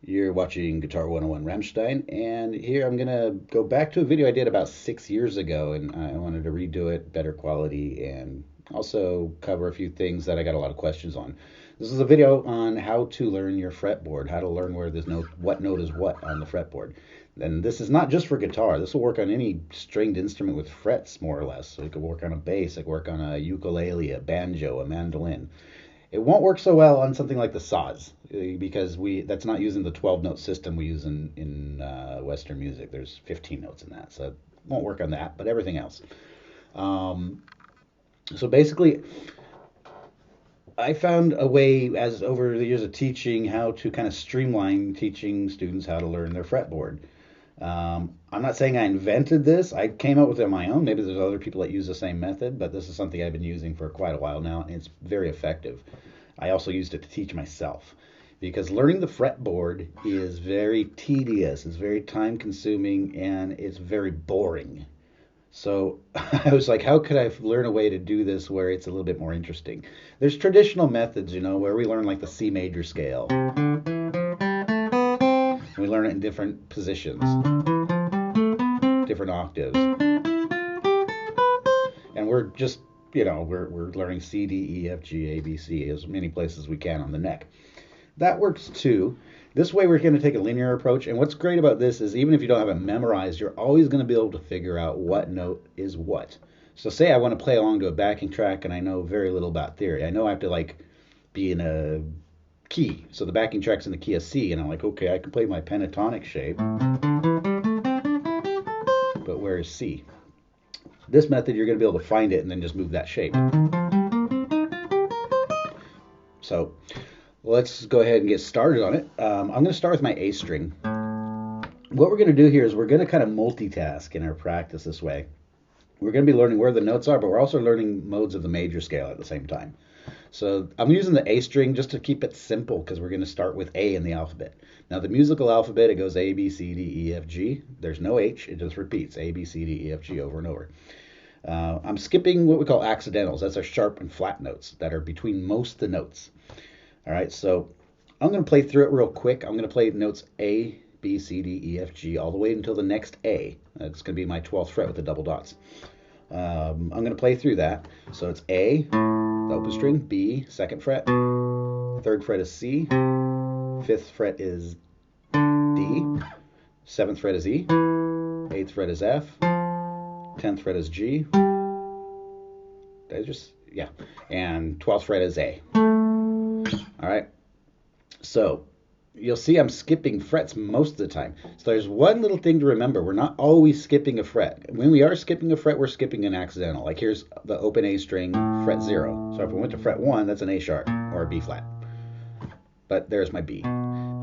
You're watching Guitar 101 Rammstein, and here I'm going to go back to a video I did about 6 years ago, and I wanted to redo it, better quality, and also cover a few things that I got a lot of questions on. This is a video on how to learn your fretboard, how to learn where this note, what note is what on the fretboard. And this is not just for guitar. This will work on any stringed instrument with frets, more or less. So it could work on a bass, it could work on a ukulele, a banjo, a mandolin. It won't work so well on something like the saws because we that's not using the 12 note system we use in Western music. There's 15 notes in that, so it won't work on that. But everything else. Um, so basically, I found a way as over the years of teaching how to kind of streamline teaching students how to learn their fretboard. I'm not saying I invented this. I came up with it on my own. Maybe there's other people that use the same method, but this is something I've been using for quite a while now, and it's very effective. I also used it to teach myself because learning the fretboard is very tedious, it's very time consuming, and it's very boring. So I was like, how could I learn a way to do this where it's a little bit more interesting? There's traditional methods, where we learn like the C major scale. And we learn it in different positions, different octaves. And we're just, we're learning C, D, E, F, G, A, B, C as many places as we can on the neck. That works too. This way we're going to take a linear approach. And what's great about this is even if you don't have it memorized, you're always going to be able to figure out what note is what. So say I want to play along to a backing track and I know very little about theory. I know I have to be in a key. So the backing track's in the key of C, and I'm like, okay, I can play my pentatonic shape, but where is C? This method, you're going to be able to find it and then just move that shape. So let's go ahead and get started on it. I'm going to start with my A string. What we're going to do here is we're going to kind of multitask in our practice this way. We're going to be learning where the notes are, but we're also learning modes of the major scale at the same time. So I'm using the A string just to keep it simple because we're going to start with A in the alphabet. Now the musical alphabet, it goes A, B, C, D, E, F, G. There's no H. It just repeats A, B, C, D, E, F, G over and over. I'm skipping what we call accidentals. That's our sharp and flat notes that are between most of the notes. All right, so I'm going to play through it real quick. I'm going to play notes A, B, C, D, E, F, G all the way until the next A. That's going to be my 12th fret with the double dots. I'm going to play through that. So it's A, the open string, B, second fret, third fret is C, fifth fret is D, seventh fret is E, eighth fret is F, 10th fret is G, and 12th fret is A. All right, so you'll see I'm skipping frets most of the time. So there's one little thing to remember. We're not always skipping a fret. When we are skipping a fret, we're skipping an accidental. Like here's the open A string, fret 0. So if we went to fret 1, that's an A sharp or a B flat. But there's my B.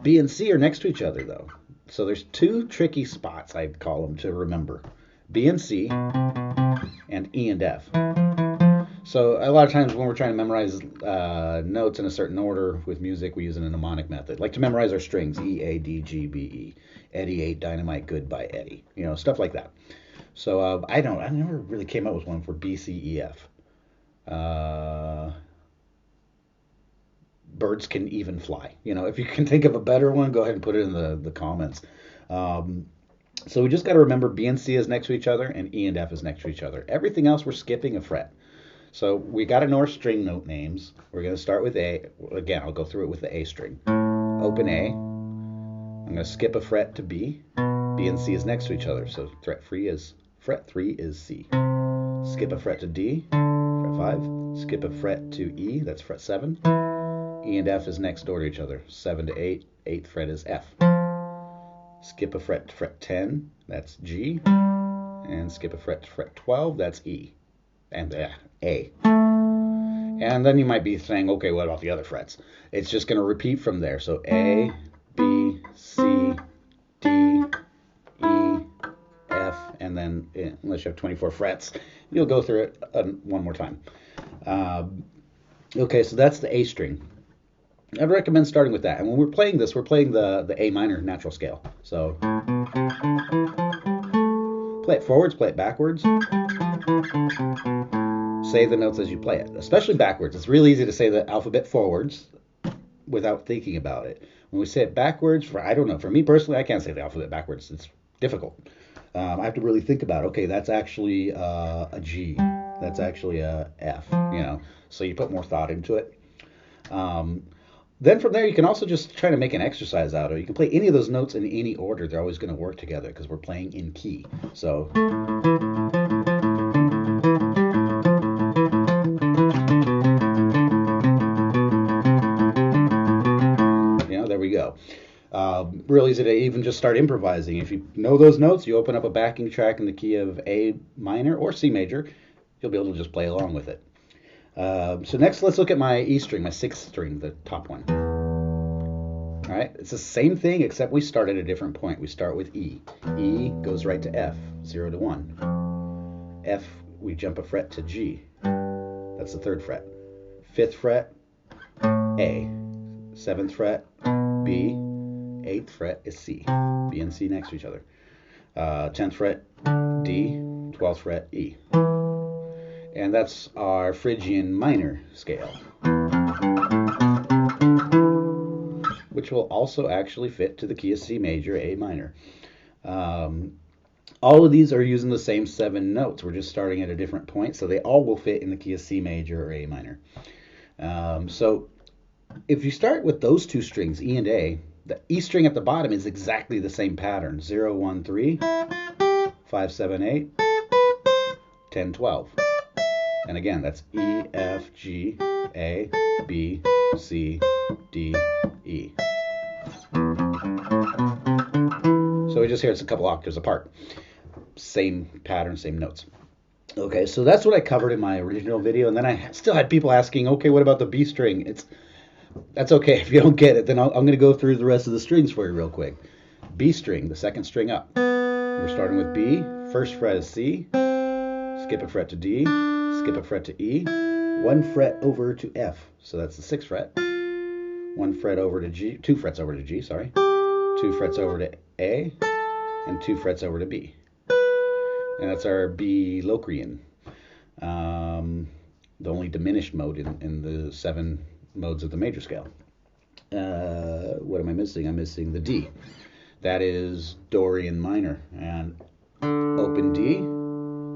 B and C are next to each other though. So there's two tricky spots, I'd call them, to remember. B and C and E and F. So a lot of times when we're trying to memorize notes in a certain order with music, we use a mnemonic method. Like to memorize our strings, E, A, D, G, B, E. Eddie ate dynamite, goodbye Eddie. Stuff like that. So I never really came up with one for B, C, E, F. Birds can even fly. If you can think of a better one, go ahead and put it in the comments. So we just got to remember B and C is next to each other and E and F is next to each other. Everything else we're skipping a fret. So we got to know our string note names. We're going to start with A. Again, I'll go through it with the A string. Open A. I'm going to skip a fret to B. B and C is next to each other, so fret 3 is C. Skip a fret to D, fret 5. Skip a fret to E, that's fret 7. E and F is next door to each other, 7 to 8. 8th fret is F. Skip a fret to fret 10, that's G. And skip a fret to fret 12, that's E. And A. And then you might be saying, okay, what about the other frets? It's just going to repeat from there. So A, B, C, D, E, F, and then unless you have 24 frets, you'll go through it one more time. Okay, so that's the A string. I'd recommend starting with that. And when we're playing this, we're playing the A minor natural scale. So play it forwards, play it backwards. Say the notes as you play it, especially backwards. It's really easy to say the alphabet forwards without thinking about it. When we say it backwards, I don't know. For me personally, I can't say the alphabet backwards. It's difficult. I have to really think about, okay, that's actually a G. That's actually a F, you know. So you put more thought into it. Um, then from there, you can also just try to make an exercise out of it. You can play any of those notes in any order. They're always going to work together because we're playing in key. So, you know, there we go. Real easy to even just start improvising. If you know those notes, you open up a backing track in the key of A minor or C major, you'll be able to just play along with it. So next, let's look at my E string, my sixth string, the top one. All right, it's the same thing except we start at a different point. We start with E. E goes right to F, 0 to 1. F, we jump a fret to G. That's the 3rd fret. 5th fret, A. 7th fret, B. 8th fret is C. B and C next to each other. 10th fret, D. 12th fret, E. And that's our Phrygian minor scale, which will also actually fit to the key of C major, A minor. All of these are using the same 7 notes. We're just starting at a different point, so they all will fit in the key of C major or A minor. So if you start with those 2 strings, E and A, the E string at the bottom is exactly the same pattern, 0, 1, 3, 5, 7, 8, 10, 12. And again, that's E, F, G, A, B, C, D, E. So we just hear it's a couple octaves apart. Same pattern, same notes. Okay, so that's what I covered in my original video, and then I still had people asking, okay, what about the B string? That's okay. If you don't get it, then I'm going to go through the rest of the strings for you real quick. B string, the 2nd string up. We're starting with B. 1st fret is C. Skip a fret to D. Skip a fret to E. 1 fret over to F. So that's the 6th fret. 1 fret over to G. 2 frets over to G, sorry. 2 frets over to A. And 2 frets over to B. And that's our B Locrian. The only diminished mode in the 7 modes of the major scale. What am I missing? I'm missing the D. That is Dorian minor. And open D,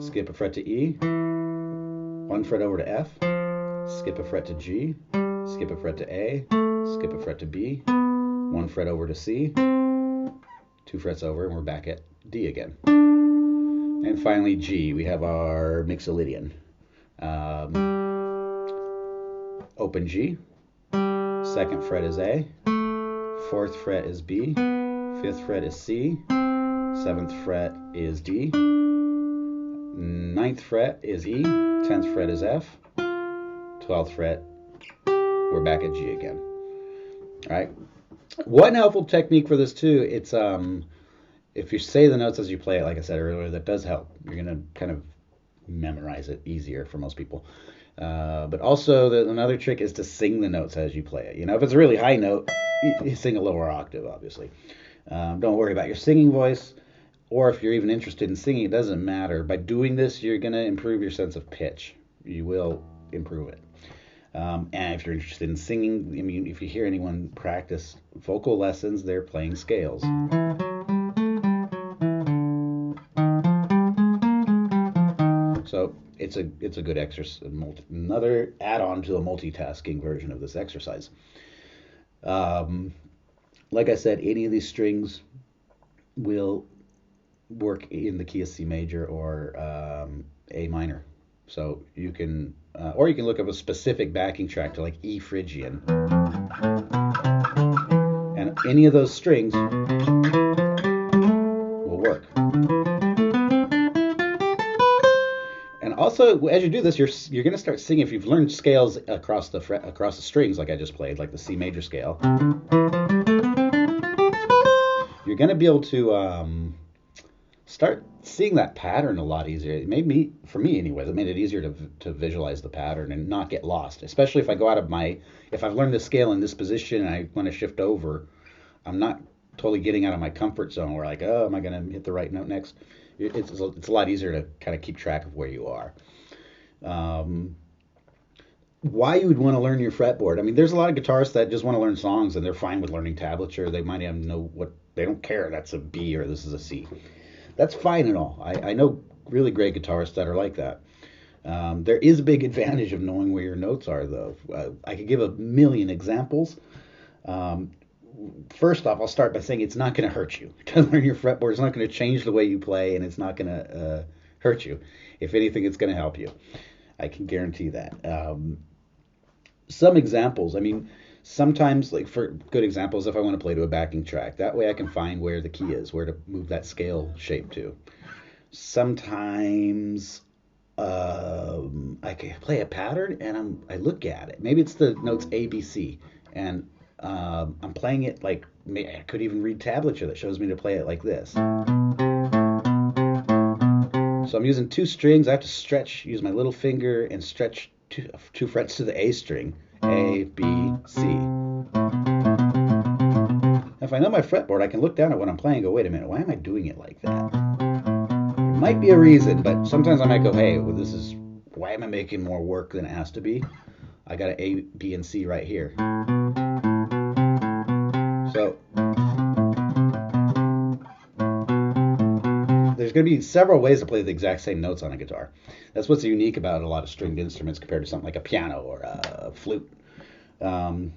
skip a fret to E, 1 fret over to F, skip a fret to G, skip a fret to A, skip a fret to B, 1 fret over to C, 2 frets over, and we're back at D again. And finally G, we have our Mixolydian. Open G, 2nd fret is A, 4th fret is B, 5th fret is C, 7th fret is D, 9th fret is E, 10th fret is F, 12th fret, we're back at G again. All right. One helpful technique for this too, it's if you say the notes as you play it, like I said earlier, that does help. You're going to kind of memorize it easier for most people. But also, another trick is to sing the notes as you play it. You know, if it's a really high note, you sing a lower octave, obviously. Don't worry about your singing voice, or if you're even interested in singing, it doesn't matter. By doing this, you're going to improve your sense of pitch. You will improve it. And if you're interested in singing, I mean, if you hear anyone practice vocal lessons, they're playing scales. So it's a good exercise, another add-on to a multitasking version of this exercise. Like I said, any of these strings will work in the key of C major or A minor. So you can, or you can look up a specific backing track to like E Phrygian, and any of those strings will work. And also, as you do this, you're going to start singing. If you've learned scales across the strings, like I just played, like the C major scale, you're going to be able to start seeing that pattern a lot easier. It made me, for me anyways, it made it easier to visualize the pattern and not get lost. Especially if I go out of if I've learned the scale in this position and I want to shift over, I'm not totally getting out of my comfort zone where like, oh, am I going to hit the right note next? It's a lot easier to kind of keep track of where you are. why you would want to learn your fretboard. I mean, there's a lot of guitarists that just want to learn songs and they're fine with learning tablature. They might even know what they don't care. That's a B or this is a C. That's fine and all. I know really great guitarists that are like that. There is a big advantage of knowing where your notes are, though. I could give a million examples. Um, First off, I'll start by saying it's not going to hurt you to learn your fretboard. It's not going to change the way you play, and it's not going to hurt you. If anything, it's going to help you. I can guarantee that. Some examples. I mean, sometimes, like for good examples, if I want to play to a backing track, that way I can find where the key is, where to move that scale shape to. Sometimes I can play a pattern and I look at it. Maybe it's the notes A, B, C, and I'm playing it like I could even read tablature that shows me to play it like this. So I'm using two strings. I have to stretch, use my little finger and stretch two frets to the A string. A, B, C. If I know my fretboard, I can look down at what I'm playing and go, wait a minute, why am I doing it like that? There might be a reason, but sometimes I might go, hey, well, why am I making more work than it has to be? I got an A, B, and C right here. So there's going to be several ways to play the exact same notes on a guitar. That's what's unique about a lot of stringed instruments compared to something like a piano or a flute. So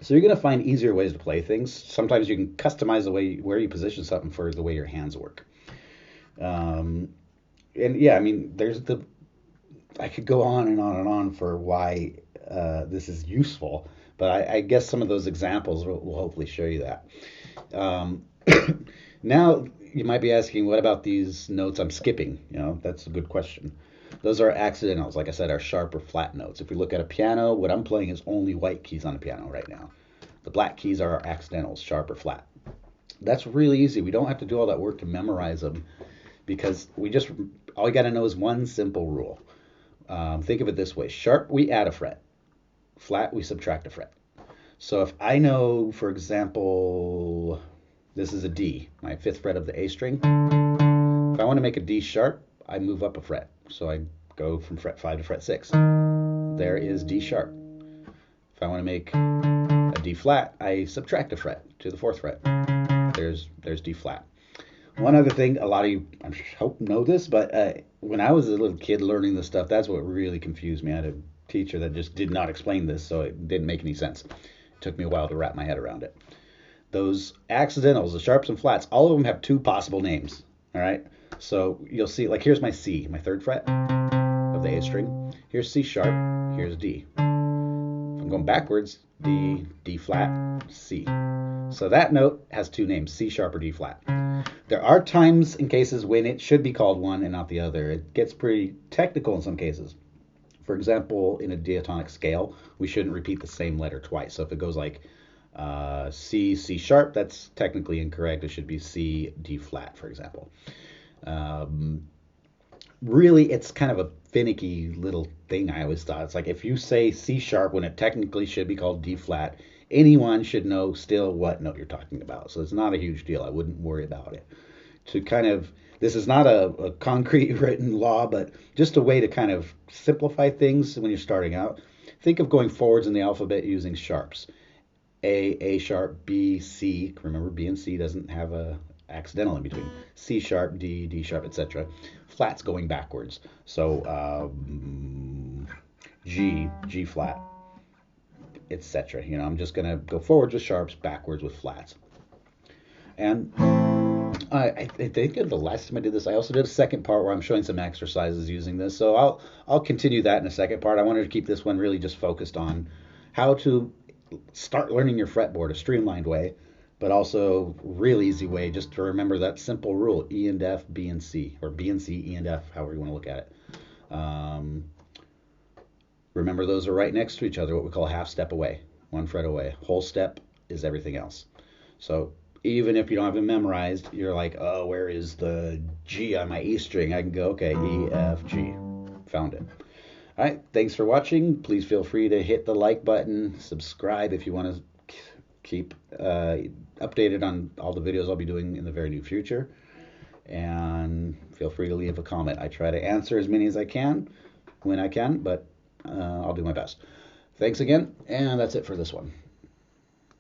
you're going to find easier ways to play things. Sometimes you can customize the way where you position something for the way your hands work. And yeah, I mean, I could go on and on and on for why this is useful, but I guess some of those examples will hopefully show you that. Now you might be asking, what about these notes I'm skipping? That's a good question. Those are accidentals, like I said, are sharp or flat notes. If we look at a piano, what I'm playing is only white keys on the piano right now. The black keys are our accidentals, sharp or flat. That's really easy. We don't have to do all that work to memorize them because all you got to know is one simple rule. Think of it this way. Sharp, we add a fret. Flat, we subtract a fret. So if I know, for example, this is a D, my fifth fret of the A string. If I want to make a D sharp, I move up a fret. So I go from fret 5 to fret 6. There is D sharp. If I want to make a D flat, I subtract a fret to the 4th fret. There's D flat. One other thing, a lot of you, I hope, know this, but when I was a little kid learning this stuff, that's what really confused me. I had a teacher that just did not explain this, so it didn't make any sense. It took me a while to wrap my head around it. Those accidentals, the sharps and flats, all of them have two possible names, all right? So you'll see, like here's my C, my 3rd fret of the A string. Here's C sharp, here's D. If I'm going backwards, D, D flat, C. So that note has two names, C sharp or D flat. There are times and cases when it should be called one and not the other. It gets pretty technical in some cases. For example, in a diatonic scale, we shouldn't repeat the same letter twice. So if it goes like C, C sharp, that's technically incorrect. It should be C, D flat, for example. Really, it's kind of a finicky little thing, I always thought. It's like if you say C sharp when it technically should be called D flat, anyone should know still what note you're talking about. So it's not a huge deal. I wouldn't worry about it. This is not a concrete written law, but just a way to kind of simplify things when you're starting out. Think of going forwards in the alphabet using sharps. A sharp, B, C. Remember, B and C doesn't have a accidental in between. C sharp, D, D sharp, etc. Flats going backwards. So G, G flat, etc. I'm just going to go forwards with sharps, backwards with flats. And I think the last time I did this, I also did a second part where I'm showing some exercises using this. So I'll continue that in a second part. I wanted to keep this one really just focused on how to start learning your fretboard a streamlined way, but also real easy way just to remember that simple rule, E and F, B and C, or B and C, E and F, however you want to look at it. Remember those are right next to each other, what we call half step away, 1 fret away. Whole step is everything else. So even if you don't have it memorized, you're like, oh, where is the G on my E string? I can go, okay, E, F, G. Found it. All right, thanks for watching. Please feel free to hit the like button, subscribe if you want to keep updated on all the videos I'll be doing in the very near future. And feel free to leave a comment. I try to answer as many as I can when I can, but I'll do my best. Thanks again, and that's it for this one.